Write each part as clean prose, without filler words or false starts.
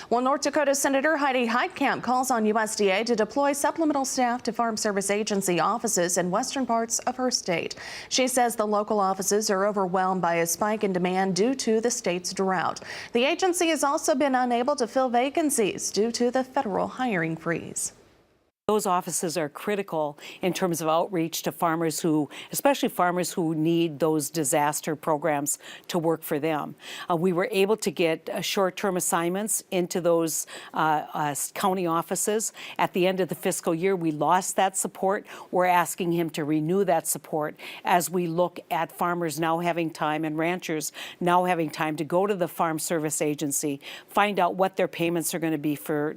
Well, North Dakota Senator Heidi Heitkamp calls on USDA to deploy supplemental staff to Farm Service Agency offices in western parts of her state. She says the local offices are overwhelmed by a spike in demand due to the state's drought. The agency has also been unable to fill vacancies due to the federal hiring freeze. Those offices are critical in terms of outreach to farmers especially farmers who need those disaster programs to work for them. We were able to get short-term assignments into those county offices. At the end of the fiscal year, we lost that support. We're asking him to renew that support as we look at farmers now having time and ranchers now having time to go to the Farm Service Agency, find out what their payments are going to be for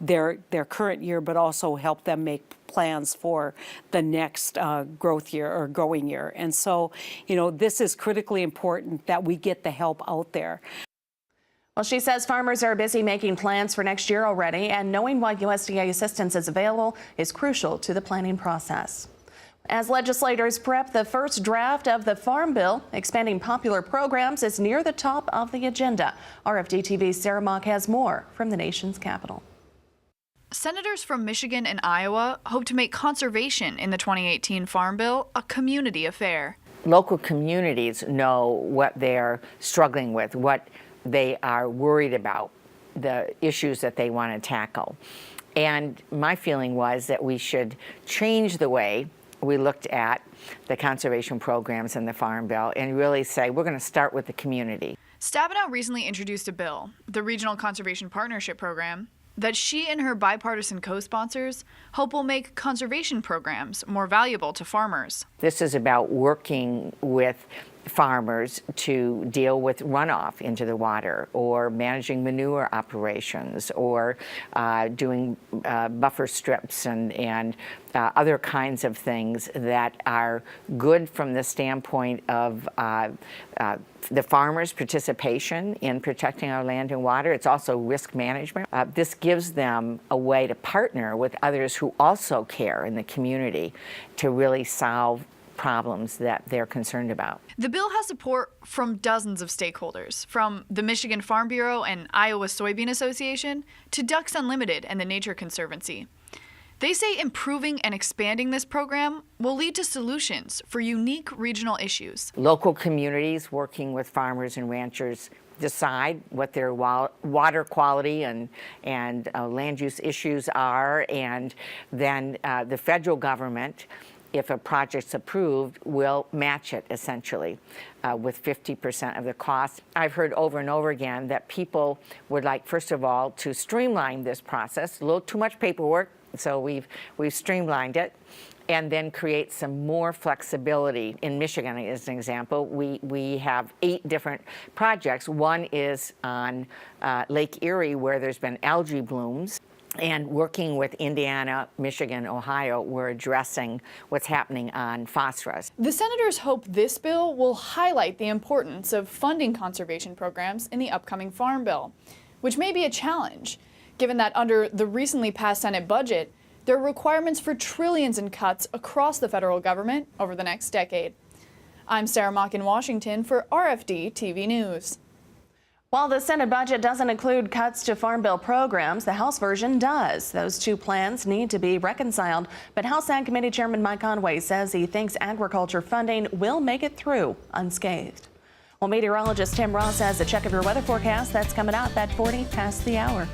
their current year, but also help them make plans for the next growth year or growing year. And so, this is critically important that we get the help out there. Well, she says farmers are busy making plans for next year already, and knowing what USDA assistance is available is crucial to the planning process. As legislators prep the first draft of the Farm Bill, expanding popular programs is near the top of the agenda. RFD-TV's Sarah Mock has more from the nation's capital. Senators from Michigan and Iowa hope to make conservation in the 2018 Farm Bill a community affair. Local communities know what they're struggling with, what they are worried about, the issues that they want to tackle. And my feeling was that we should change the way we looked at the conservation programs in the Farm Bill and really say we're going to start with the community. Stabenow recently introduced a bill, the Regional Conservation Partnership Program, that she and her bipartisan co-sponsors hope will make conservation programs more valuable to farmers. This is about working with farmers to deal with runoff into the water, or managing manure operations, or doing buffer strips and other kinds of things that are good from the standpoint of the farmers' participation in protecting our land and water. It's also risk management. This gives them a way to partner with others who also care in the community to really solve problems that they're concerned about. The bill has support from dozens of stakeholders, from the Michigan Farm Bureau and Iowa Soybean Association to Ducks Unlimited and the Nature Conservancy. They say improving and expanding this program will lead to solutions for unique regional issues. Local communities working with farmers and ranchers decide what their water quality and land use issues are, and then the federal government, if a project's approved, will match it essentially with 50% of the cost. I've heard over and over again that people would like, first of all, to streamline this process. A little too much paperwork, so we've streamlined it, and then create some more flexibility. In Michigan, as an example, we have 8 different projects. One is on Lake Erie, where there's been algae blooms. And working with Indiana, Michigan, Ohio, we're addressing what's happening on phosphorus. The senators hope this bill will highlight the importance of funding conservation programs in the upcoming Farm Bill, which may be a challenge, given that under the recently passed Senate budget, there are requirements for trillions in cuts across the federal government over the next decade. I'm Sarah Mock in Washington for RFD-TV News. While the Senate budget doesn't include cuts to Farm Bill programs, the House version does. Those two plans need to be reconciled, but House Ag Committee Chairman Mike Conway says he thinks agriculture funding will make it through unscathed. Well, meteorologist Tim Ross has a check of your weather forecast that's coming up at 40 past the hour.